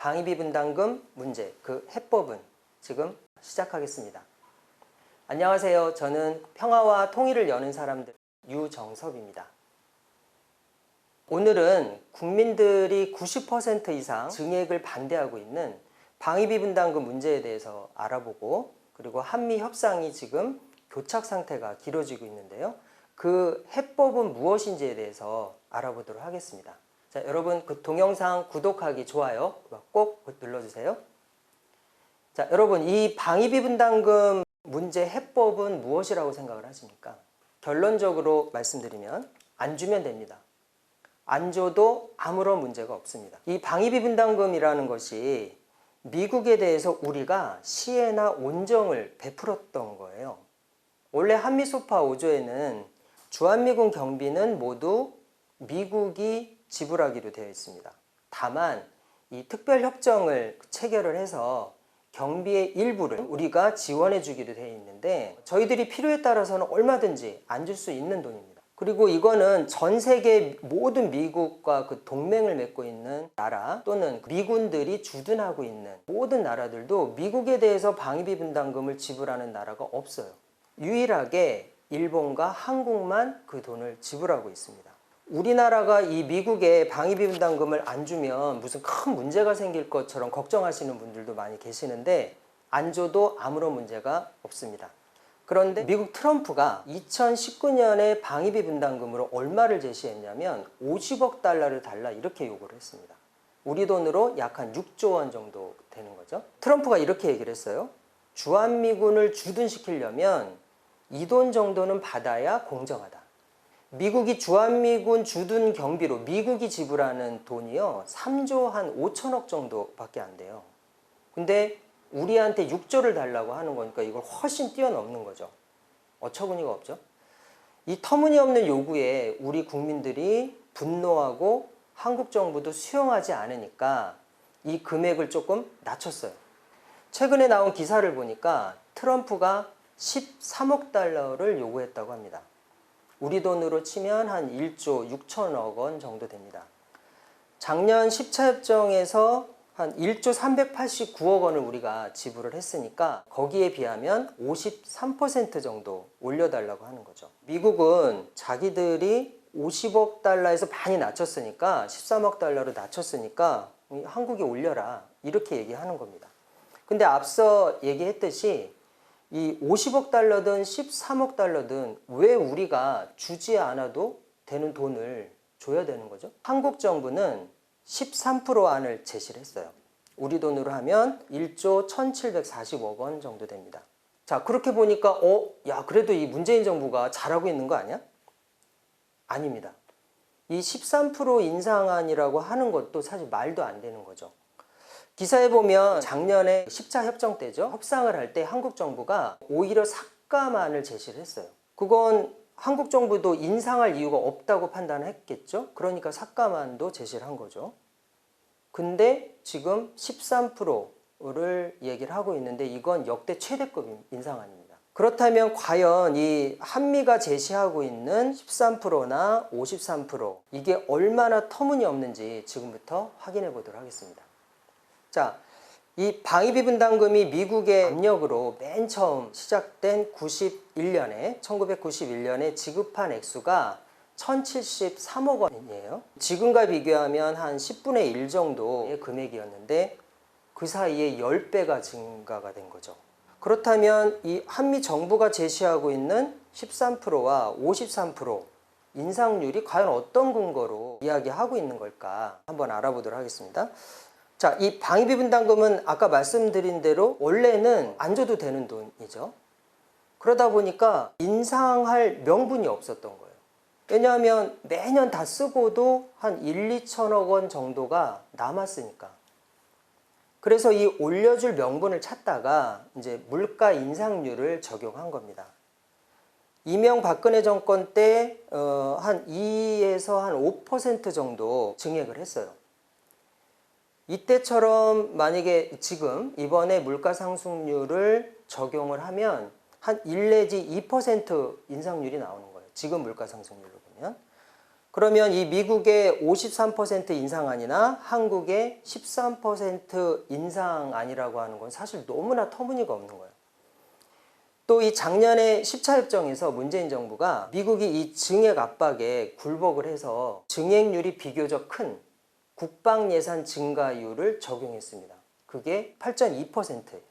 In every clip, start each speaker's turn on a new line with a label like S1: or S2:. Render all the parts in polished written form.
S1: 방위비 분담금 문제, 그 해법은 지금 시작하겠습니다. 안녕하세요. 저는 평화와 통일을 여는 사람들 유정섭입니다. 오늘은 국민들이 90% 이상 증액을 반대하고 있는 방위비 분담금 문제에 대해서 알아보고, 그리고 한미 협상이 지금 교착 상태가 길어지고 있는데요. 그 해법은 무엇인지에 대해서 알아보도록 하겠습니다. 자, 여러분 그 동영상 구독하기, 좋아요 꼭 눌러주세요. 자, 여러분 이 방위비 분담금 문제 해법은 무엇이라고 생각을 하십니까? 결론적으로 말씀드리면 안 주면 됩니다. 안 줘도 아무런 문제가 없습니다. 이 방위비 분담금이라는 것이 미국에 대해서 우리가 시혜나 온정을 베풀었던 거예요. 원래 한미소파 5조에는 주한미군 경비는 모두 미국이 지불하기로 되어 있습니다. 다만 이 특별협정을 체결을 해서 경비의 일부를 우리가 지원해 주기로 되어 있는데, 저희들이 필요에 따라서는 얼마든지 안 줄 수 있는 돈입니다. 그리고 이거는 전 세계 모든 미국과 그 동맹을 맺고 있는 나라, 또는 미군들이 주둔하고 있는 모든 나라들도 미국에 대해서 방위비 분담금을 지불하는 나라가 없어요. 유일하게 일본과 한국만 그 돈을 지불하고 있습니다. 우리나라가 이 미국에 방위비 분담금을 안 주면 무슨 큰 문제가 생길 것처럼 걱정하시는 분들도 많이 계시는데, 안 줘도 아무런 문제가 없습니다. 그런데 미국 트럼프가 2019년에 방위비 분담금으로 얼마를 제시했냐면 50억 달러를 달라, 이렇게 요구를 했습니다. 우리 돈으로 약 한 6조 원 정도 되는 거죠. 트럼프가 이렇게 얘기를 했어요. 주한미군을 주둔시키려면 이 돈 정도는 받아야 공정하다. 미국이 주한미군 주둔 경비로 미국이 지불하는 돈이요 3조 한 5천억 정도밖에 안 돼요. 근데 우리한테 6조를 달라고 하는 거니까 이걸 훨씬 뛰어넘는 거죠. 어처구니가 없죠. 이 터무니없는 요구에 우리 국민들이 분노하고 한국 정부도 수용하지 않으니까 이 금액을 조금 낮췄어요. 최근에 나온 기사를 보니까 트럼프가 13억 달러를 요구했다고 합니다. 우리 돈으로 치면 한 1조 6천억 원 정도 됩니다. 작년 10차 협정에서 한 1조 389억 원을 우리가 지불을 했으니까 거기에 비하면 53% 정도 올려달라고 하는 거죠. 미국은 자기들이 50억 달러에서 많이 낮췄으니까, 13억 달러로 낮췄으니까 한국이 올려라, 이렇게 얘기하는 겁니다. 근데 앞서 얘기했듯이 이 50억 달러든 13억 달러든 왜 우리가 주지 않아도 되는 돈을 줘야 되는 거죠? 한국 정부는 13% 안을 제시를 했어요. 우리 돈으로 하면 1조 1740억 원 정도 됩니다. 자, 그렇게 보니까 야, 그래도 이 문재인 정부가 잘하고 있는 거 아니야? 아닙니다. 이 13% 인상안이라고 하는 것도 사실 말도 안 되는 거죠. 기사에 보면 작년에 10차 협정 때죠. 협상을 할 때 한국 정부가 오히려 삭감안을 제시를 했어요. 그건 한국 정부도 인상할 이유가 없다고 판단을 했겠죠. 그러니까 삭감안도 제시를 한 거죠. 근데 지금 13%를 얘기를 하고 있는데 이건 역대 최대급 인상안입니다. 그렇다면 과연 이 한미가 제시하고 있는 13%나 53% 이게 얼마나 터무니없는지 지금부터 확인해 보도록 하겠습니다. 자, 이 방위비 분담금이 미국의 압력으로 맨 처음 시작된 1991년에 지급한 액수가 1073억 원이에요. 지금과 비교하면 한 10분의 1 정도의 금액이었는데 그 사이에 10배가 증가가 된 거죠. 그렇다면 이 한미 정부가 제시하고 있는 13%와 53% 인상률이 과연 어떤 근거로 이야기하고 있는 걸까 한번 알아보도록 하겠습니다. 자, 이 방위비 분담금은 아까 말씀드린 대로 원래는 안 줘도 되는 돈이죠. 그러다 보니까 인상할 명분이 없었던 거예요. 왜냐하면 매년 다 쓰고도 한 1, 2천억 원 정도가 남았으니까. 그래서 이 올려줄 명분을 찾다가 이제 물가 인상률을 적용한 겁니다. 이명박근혜 정권 때 한 2에서 한 5% 정도 증액을 했어요. 이때처럼 만약에 지금 이번에 물가 상승률을 적용을 하면 한 1 내지 2% 인상률이 나오는 거예요. 지금 물가 상승률로 보면. 그러면 이 미국의 53% 인상안이나 한국의 13% 인상안이라고 하는 건 사실 너무나 터무니가 없는 거예요. 또 이 작년에 10차 협정에서 문재인 정부가 미국이 이 증액 압박에 굴복을 해서 증액률이 비교적 큰 국방 예산 증가율을 적용했습니다. 그게 8.2%예요.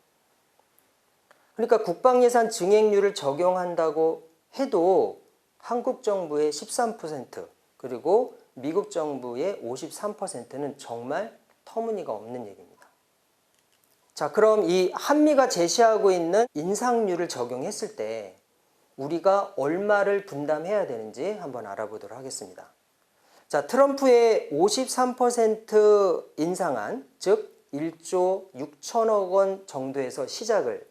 S1: 그러니까 국방 예산 증액률을 적용한다고 해도 한국 정부의 13% 그리고 미국 정부의 53%는 정말 터무니가 없는 얘기입니다. 자, 그럼 이 한미가 제시하고 있는 인상률을 적용했을 때 우리가 얼마를 분담해야 되는지 한번 알아보도록 하겠습니다. 자, 트럼프의 53% 인상안, 즉 1조 6천억 원 정도에서 시작을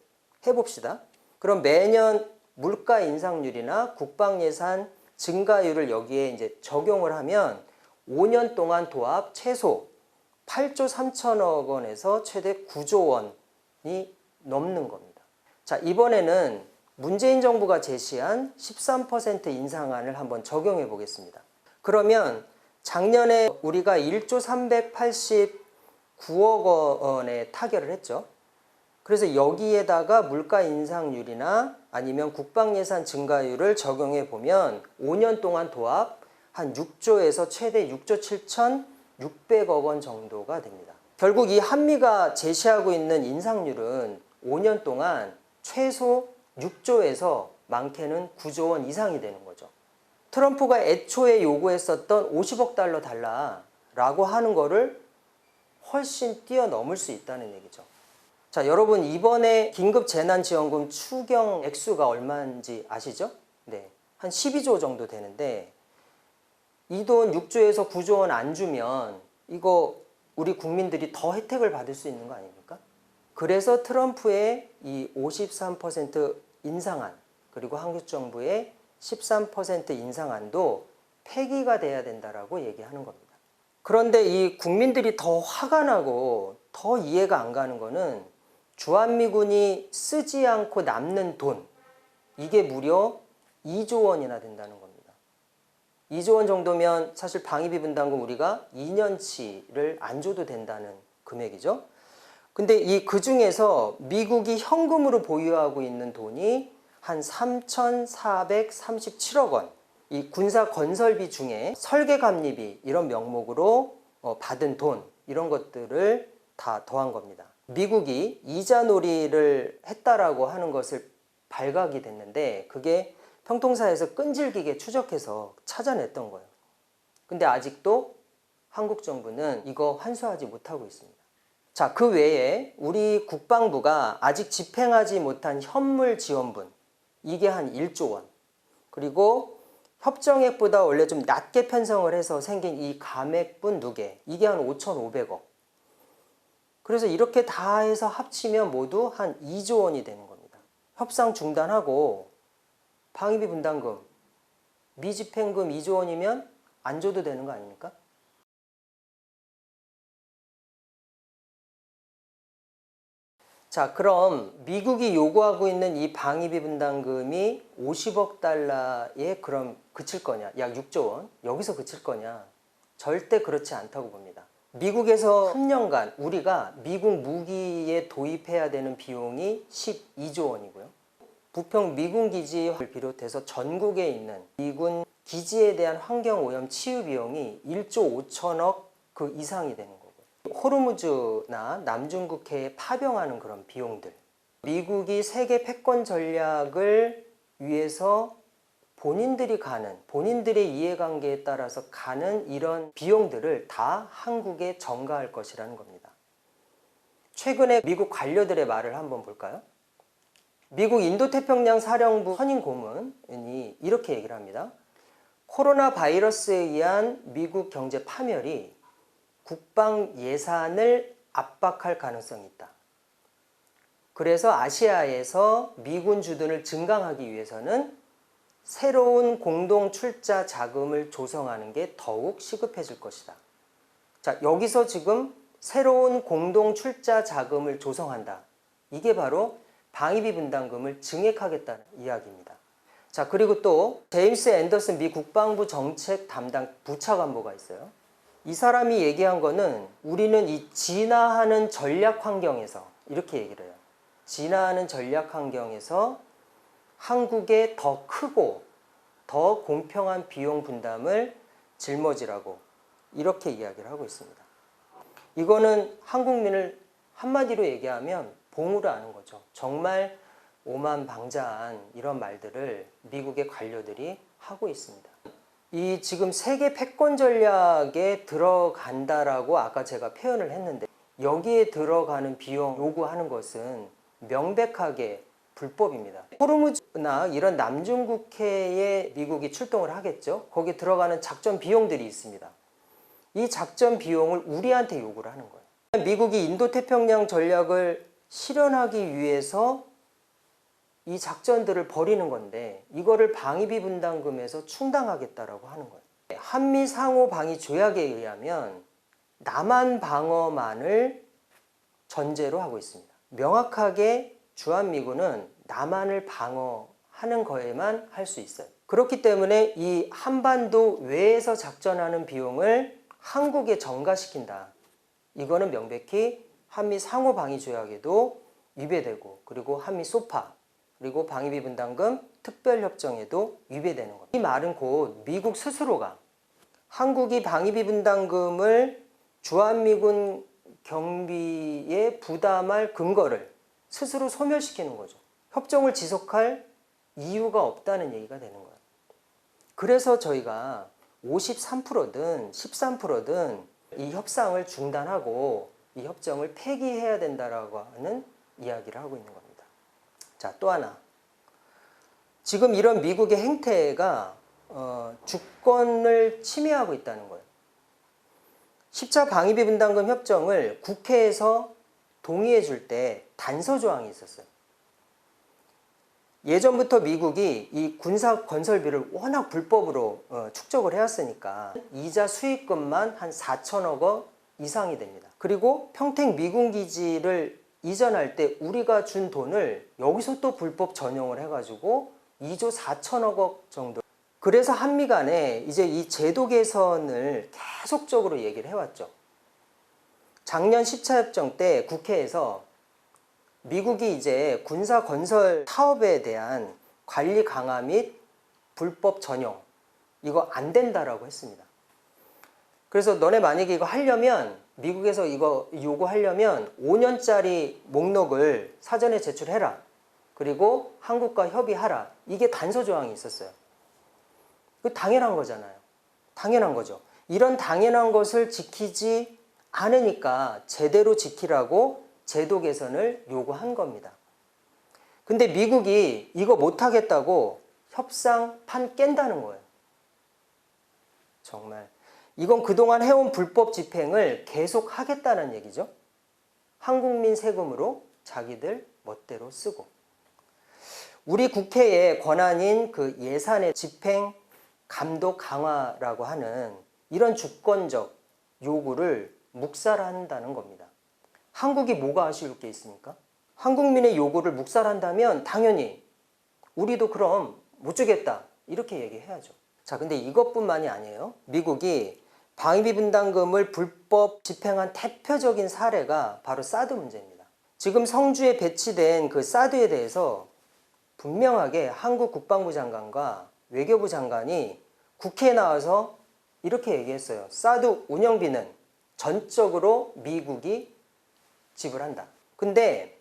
S1: 해봅시다. 그럼 매년 물가 인상률이나 국방 예산 증가율을 여기에 이제 적용을 하면 5년 동안 도합 최소 8조 3천억 원에서 최대 9조 원이 넘는 겁니다. 자, 이번에는 문재인 정부가 제시한 13% 인상안을 한번 적용해 보겠습니다. 그러면 작년에 우리가 1조 389억 원에 타결을 했죠. 그래서 여기에다가 물가 인상률이나 아니면 국방 예산 증가율을 적용해 보면 5년 동안 도합 한 6조에서 최대 6조 7,600억 원 정도가 됩니다. 결국 이 한미가 제시하고 있는 인상률은 5년 동안 최소 6조에서 많게는 9조 원 이상이 되는 거죠. 트럼프가 애초에 요구했었던 50억 달러 달라라고 하는 거를 훨씬 뛰어넘을 수 있다는 얘기죠. 자, 여러분 이번에 긴급재난지원금 추경 액수가 얼마인지 아시죠? 네, 한 12조 정도 되는데 이 돈 6조에서 9조 원 안 주면 이거 우리 국민들이 더 혜택을 받을 수 있는 거 아닙니까? 그래서 트럼프의 이 53% 인상안 그리고 한국 정부의 13% 인상안도 폐기가 돼야 된다라고 얘기하는 겁니다. 그런데 이 국민들이 더 화가 나고 더 이해가 안 가는 거는 주한미군이 쓰지 않고 남는 돈, 이게 무려 2조 원이나 된다는 겁니다. 2조 원 정도면 사실 방위비 분담금 우리가 2년치를 안 줘도 된다는 금액이죠. 근데 그 중에서 미국이 현금으로 보유하고 있는 돈이 한 3,437억 원, 이 군사 건설비 중에 설계 감리비 이런 명목으로 받은 돈, 이런 것들을 다 더한 겁니다. 미국이 이자놀이를 했다라고 하는 것을 발각이 됐는데 그게 평통사에서 끈질기게 추적해서 찾아냈던 거예요. 근데 아직도 한국 정부는 이거 환수하지 못하고 있습니다. 자, 그 외에 우리 국방부가 아직 집행하지 못한 현물 지원분, 이게 한 1조 원. 그리고 협정액보다 원래 좀 낮게 편성을 해서 생긴 이 감액분 누계, 이게 한 5,500억. 그래서 이렇게 다 해서 합치면 모두 한 2조 원이 되는 겁니다. 협상 중단하고 방위비 분담금, 미집행금 2조 원이면 안 줘도 되는 거 아닙니까? 자, 그럼 미국이 요구하고 있는 이 방위비 분담금이 50억 달러에 그럼 그칠 거냐? 약 6조 원? 여기서 그칠 거냐? 절대 그렇지 않다고 봅니다. 미국에서 3년간 우리가 미국 무기에 도입해야 되는 비용이 12조 원이고요. 부평 미군 기지를 비롯해서 전국에 있는 미군 기지에 대한 환경오염 치유 비용이 1조 5천억 그 이상이 되는 거고요. 호르무즈나 남중국해에 파병하는 그런 비용들. 미국이 세계 패권 전략을 위해서 본인들의 이해관계에 따라서 가는 이런 비용들을 다 한국에 전가할 것이라는 겁니다. 최근에 미국 관료들의 말을 한번 볼까요? 미국 인도태평양 사령부 선임 고문이 이렇게 얘기를 합니다. 코로나 바이러스에 의한 미국 경제 파멸이 국방 예산을 압박할 가능성이 있다. 그래서 아시아에서 미군 주둔을 증강하기 위해서는 새로운 공동 출자 자금을 조성하는 게 더욱 시급해질 것이다. 자, 여기서 지금 새로운 공동 출자 자금을 조성한다. 이게 바로 방위비 분담금을 증액하겠다는 이야기입니다. 자, 그리고 또 제임스 앤더슨 미 국방부 정책 담당 부차관보가 있어요. 이 사람이 얘기한 거는 우리는 이 진화하는 전략 환경에서 이렇게 얘기를 해요. 진화하는 전략 환경에서 한국에 더 크고 더 공평한 비용 분담을 짊어지라고 이렇게 이야기를 하고 있습니다. 이거는 한국민을 한마디로 얘기하면 봉우를 하는 거죠. 정말 오만방자한 이런 말들을 미국의 관료들이 하고 있습니다. 이 지금 세계 패권 전략에 들어간다라고 아까 제가 표현을 했는데 여기에 들어가는 비용 요구하는 것은 명백하게 불법입니다. 호르무즈나 이런 남중국해에 미국이 출동을 하겠죠. 거기에 들어가는 작전 비용들이 있습니다. 이 작전 비용을 우리한테 요구를 하는 거예요. 미국이 인도태평양 전략을 실현하기 위해서 이 작전들을 벌이는 건데 이거를 방위비 분담금에서 충당하겠다라고 하는 거예요. 한미 상호 방위 조약에 의하면 남한 방어만을 전제로 하고 있습니다. 명확하게 주한미군은 남한을 방어하는 거에만 할 수 있어요. 그렇기 때문에 이 한반도 외에서 작전하는 비용을 한국에 전가시킨다. 이거는 명백히 한미 상호 방위 조약에도 위배되고 그리고 한미 소파 그리고 방위비 분담금 특별협정에도 위배되는 겁니다. 이 말은 곧 미국 스스로가 한국이 방위비 분담금을 주한미군 경비에 부담할 근거를 스스로 소멸시키는 거죠. 협정을 지속할 이유가 없다는 얘기가 되는 거예요. 그래서 저희가 53%든 13%든 이 협상을 중단하고 이 협정을 폐기해야 된다라고 하는 이야기를 하고 있는 겁니다. 자, 또 하나. 지금 이런 미국의 행태가 주권을 침해하고 있다는 거예요. 10차 방위비 분담금 협정을 국회에서 동의해 줄 때 단서 조항이 있었어요. 예전부터 미국이 이 군사 건설비를 워낙 불법으로 축적을 해왔으니까 이자 수익금만 한 4천억 원 이상이 됩니다. 그리고 평택 미군 기지를 이전할 때 우리가 준 돈을 여기서 또 불법 전용을 해가지고 2조 4천억 원 정도. 그래서 한미 간에 이제 이 제도 개선을 계속적으로 얘기를 해왔죠. 작년 10차 협정 때 국회에서 미국이 이제 군사 건설 사업에 대한 관리 강화 및 불법 전용 이거 안 된다라고 했습니다. 그래서 너네 만약에 이거 하려면 미국에서 이거 요구하려면 5년짜리 목록을 사전에 제출해라. 그리고 한국과 협의하라. 이게 단서 조항이 있었어요. 그 당연한 거잖아요. 당연한 거죠. 이런 당연한 것을 지키지 않으니까 제대로 지키라고 제도 개선을 요구한 겁니다. 근데 미국이 이거 못하겠다고 협상판 깬다는 거예요. 정말. 이건 그동안 해온 불법 집행을 계속 하겠다는 얘기죠. 한국민 세금으로 자기들 멋대로 쓰고. 우리 국회의 권한인 그 예산의 집행 감독 강화라고 하는 이런 주권적 요구를 묵살한다는 겁니다. 한국이 뭐가 아쉬울 게 있습니까? 한국민의 요구를 묵살한다면 당연히 우리도 그럼 못 주겠다 이렇게 얘기해야죠. 자, 근데 이것뿐만이 아니에요. 미국이 방위비 분담금을 불법 집행한 대표적인 사례가 바로 사드 문제입니다. 지금 성주에 배치된 그 사드에 대해서 분명하게 한국 국방부 장관과 외교부 장관이 국회에 나와서 이렇게 얘기했어요. 사드 운영비는 전적으로 미국이 지불한다. 근데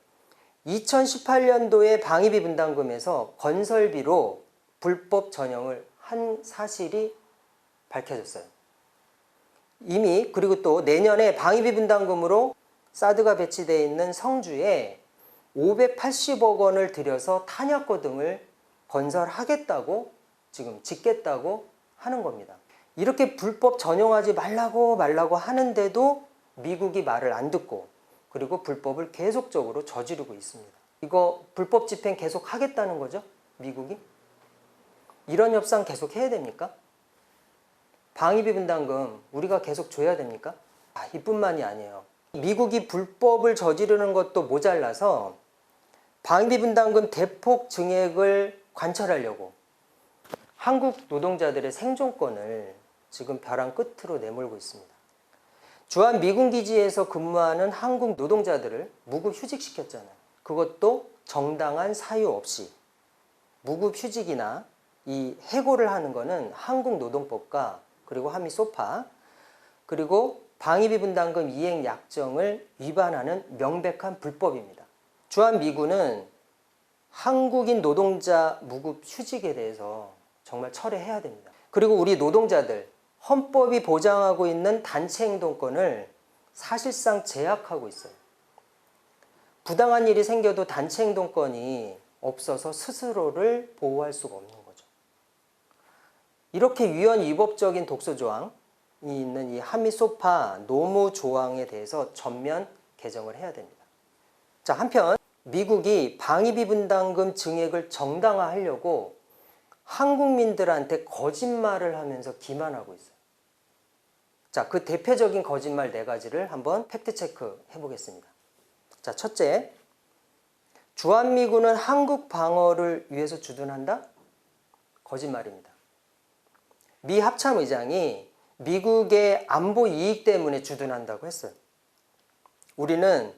S1: 2018년도에 방위비 분담금에서 건설비로 불법 전용을 한 사실이 밝혀졌어요. 이미 그리고 또 내년에 방위비 분담금으로 사드가 배치되어 있는 성주에 580억 원을 들여서 탄약고 등을 건설하겠다고 지금 짓겠다고 하는 겁니다. 이렇게 불법 전용하지 말라고 하는데도 미국이 말을 안 듣고 그리고 불법을 계속적으로 저지르고 있습니다. 이거 불법 집행 계속 하겠다는 거죠? 미국이? 이런 협상 계속 해야 됩니까? 방위비 분담금 우리가 계속 줘야 됩니까? 이뿐만이 아니에요. 미국이 불법을 저지르는 것도 모자라서 방위비 분담금 대폭 증액을 관철하려고 한국 노동자들의 생존권을 지금 벼랑 끝으로 내몰고 있습니다. 주한 미군 기지에서 근무하는 한국 노동자들을 무급 휴직시켰잖아요. 그것도 정당한 사유 없이. 무급 휴직이나 이 해고를 하는 거는 한국 노동법과 그리고 한미 소파 그리고 방위비 분담금 이행 약정을 위반하는 명백한 불법입니다. 주한 미군은 한국인 노동자 무급 휴직에 대해서 정말 철회해야 됩니다. 그리고 우리 노동자들 헌법이 보장하고 있는 단체 행동권을 사실상 제약하고 있어요. 부당한 일이 생겨도 단체 행동권이 없어서 스스로를 보호할 수가 없는 거죠. 이렇게 위헌위법적인 독소 조항이 있는 이 한미 소파 노무 조항에 대해서 전면 개정을 해야 됩니다. 자, 한편 미국이 방위비 분담금 증액을 정당화하려고 한국민들한테 거짓말을 하면서 기만하고 있어요. 자, 그 대표적인 거짓말 4가지를 한번 팩트체크 해보겠습니다. 자, 첫째, 주한미군은 한국 방어를 위해서 주둔한다? 거짓말입니다. 미 합참의장이 미국의 안보 이익 때문에 주둔한다고 했어요. 우리는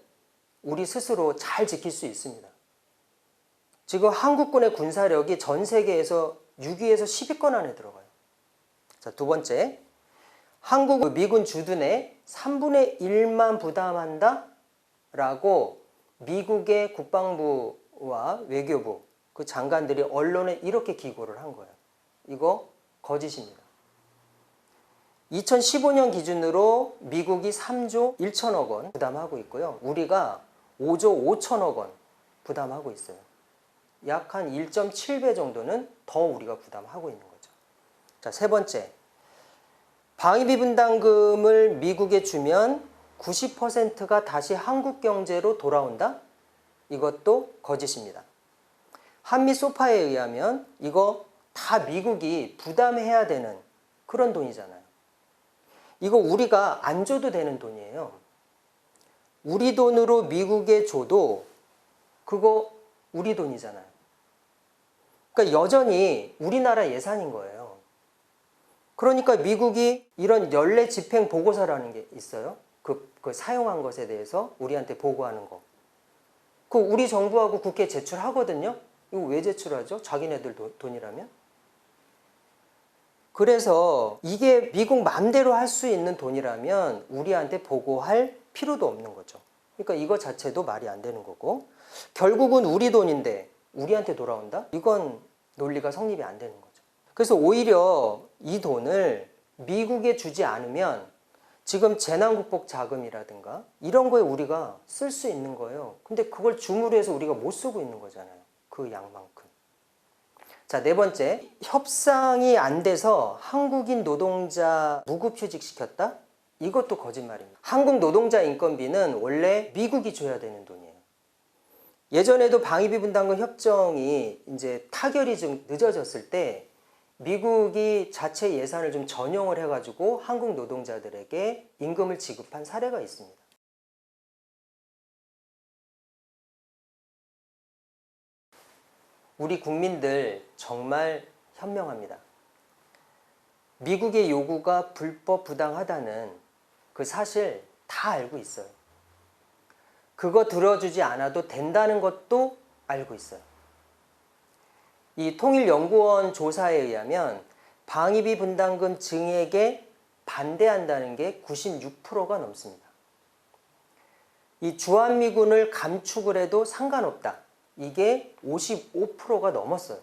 S1: 우리 스스로 잘 지킬 수 있습니다. 지금 한국군의 군사력이 전 세계에서 6위에서 10위권 안에 들어가요. 자, 두 번째, 한국 미군 주둔의 3분의 1만 부담한다? 라고 미국의 국방부와 외교부 그 장관들이 언론에 이렇게 기고를 한 거예요. 이거 거짓입니다. 2015년 기준으로 미국이 3조 1천억 원 부담하고 있고요. 우리가 5조 5천억 원 부담하고 있어요. 약 한 1.7배 정도는 더 우리가 부담하고 있는 거죠. 자, 세 번째, 방위비 분담금을 미국에 주면 90%가 다시 한국 경제로 돌아온다? 이것도 거짓입니다. 한미 소파에 의하면 이거 다 미국이 부담해야 되는 그런 돈이잖아요. 이거 우리가 안 줘도 되는 돈이에요. 우리 돈으로 미국에 줘도 그거 우리 돈이잖아요. 그러니까 여전히 우리나라 예산인 거예요. 그러니까 미국이 이런 연례 집행 보고서라는 게 있어요. 그 사용한 것에 대해서 우리한테 보고하는 거. 그 우리 정부하고 국회에 제출하거든요. 이거 왜 제출하죠? 자기네들 돈이라면? 그래서 이게 미국 맘대로 할 수 있는 돈이라면 우리한테 보고할 필요도 없는 거죠. 그러니까 이거 자체도 말이 안 되는 거고, 결국은 우리 돈인데 우리한테 돌아온다? 이건 논리가 성립이 안 되는 거죠. 그래서 오히려 이 돈을 미국에 주지 않으면 지금 재난국복 자금이라든가 이런 거에 우리가 쓸 수 있는 거예요. 근데 그걸 줌으로 해서 우리가 못 쓰고 있는 거잖아요. 그 양만큼. 자, 네 번째, 협상이 안 돼서 한국인 노동자 무급휴직 시켰다? 이것도 거짓말입니다. 한국 노동자 인건비는 원래 미국이 줘야 되는 돈이에요. 예전에도 방위비 분담금 협정이 이제 타결이 좀 늦어졌을 때 미국이 자체 예산을 좀 전용을 해가지고 한국 노동자들에게 임금을 지급한 사례가 있습니다. 우리 국민들 정말 현명합니다. 미국의 요구가 불법 부당하다는 그 사실 다 알고 있어요. 그거 들어주지 않아도 된다는 것도 알고 있어요. 이 통일연구원 조사에 의하면 방위비 분담금 증액에 반대한다는 게 96%가 넘습니다. 이 주한미군을 감축을 해도 상관없다. 이게 55%가 넘었어요.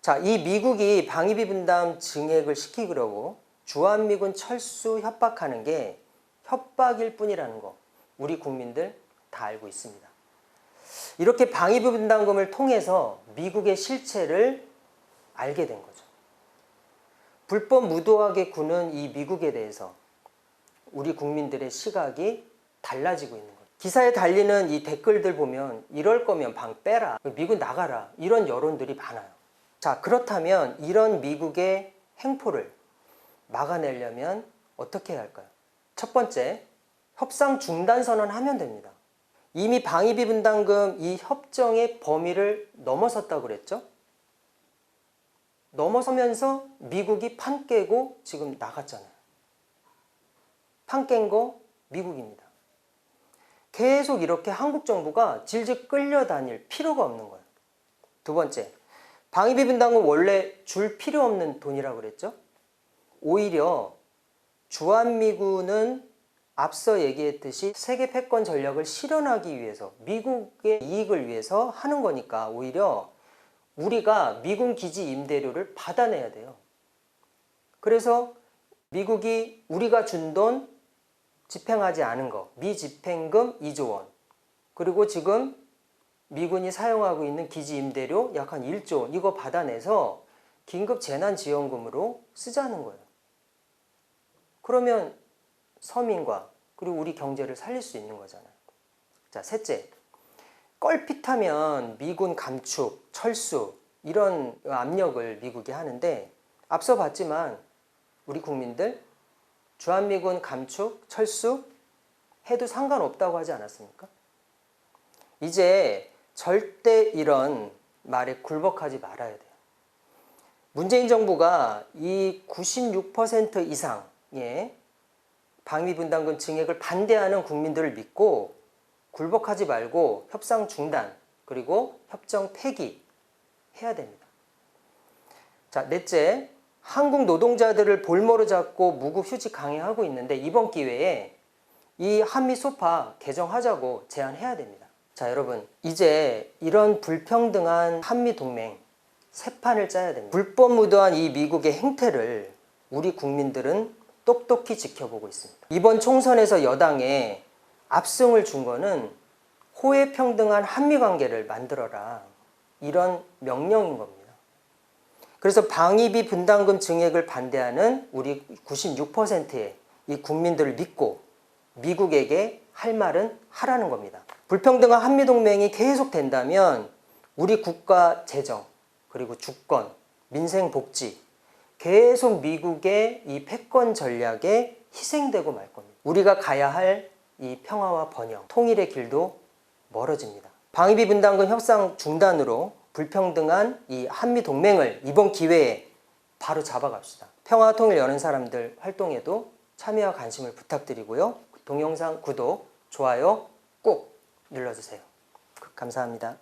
S1: 자, 이 미국이 방위비 분담 증액을 시키려고 주한미군 철수 협박하는 게 협박일 뿐이라는 거 우리 국민들 다 알고 있습니다. 이렇게 방위비 분담금을 통해서 미국의 실체를 알게 된 거죠. 불법 무도하게 구는 이 미국에 대해서 우리 국민들의 시각이 달라지고 있는 거죠. 기사에 달리는 이 댓글들 보면 이럴 거면 방 빼라, 미국 나가라 이런 여론들이 많아요. 자, 그렇다면 이런 미국의 행포를 막아내려면 어떻게 해야 할까요? 첫 번째, 협상 중단 선언하면 됩니다. 이미 방위비 분담금 이 협정의 범위를 넘어섰다고 그랬죠? 넘어서면서 미국이 판 깨고 지금 나갔잖아요. 판 깬 거 미국입니다. 계속 이렇게 한국 정부가 질질 끌려다닐 필요가 없는 거예요. 두 번째, 방위비 분담금 원래 줄 필요 없는 돈이라고 그랬죠? 오히려 주한미군은 앞서 얘기했듯이 세계 패권 전략을 실현하기 위해서 미국의 이익을 위해서 하는 거니까 오히려 우리가 미군 기지 임대료를 받아내야 돼요. 그래서 미국이 우리가 준 돈 집행하지 않은 거, 미집행금 2조 원, 그리고 지금 미군이 사용하고 있는 기지 임대료 약 한 1조 원, 이거 받아내서 긴급 재난지원금으로 쓰자는 거예요. 그러면 서민과 그리고 우리 경제를 살릴 수 있는 거잖아요. 자, 셋째, 껄핏하면 미군 감축, 철수 이런 압력을 미국이 하는데 앞서 봤지만 우리 국민들 주한미군 감축, 철수 해도 상관없다고 하지 않았습니까? 이제 절대 이런 말에 굴복하지 말아야 돼요. 문재인 정부가 이 96% 이상의 방위 분담금 증액을 반대하는 국민들을 믿고 굴복하지 말고 협상 중단 그리고 협정 폐기 해야 됩니다. 자, 넷째, 한국 노동자들을 볼모로 잡고 무급 휴직 강행하고 있는데 이번 기회에 이 한미 소파 개정하자고 제안해야 됩니다. 자, 여러분, 이제 이런 불평등한 한미 동맹 새 판을 짜야 됩니다. 불법 무도한 이 미국의 행태를 우리 국민들은 똑똑히 지켜보고 있습니다. 이번 총선에서 여당에 압승을 준 거는 호혜평등한 한미관계를 만들어라, 이런 명령인 겁니다. 그래서 방위비 분담금 증액을 반대하는 우리 96%의 이 국민들을 믿고 미국에게 할 말은 하라는 겁니다. 불평등한 한미동맹이 계속 된다면 우리 국가 재정, 그리고 주권, 민생 복지 계속 미국의 이 패권 전략에 희생되고 말 겁니다. 우리가 가야 할 이 평화와 번영, 통일의 길도 멀어집니다. 방위비 분담금 협상 중단으로 불평등한 이 한미 동맹을 이번 기회에 바로 잡아갑시다. 평화와 통일 여는 사람들 활동에도 참여와 관심을 부탁드리고요. 동영상 구독, 좋아요 꼭 눌러주세요. 감사합니다.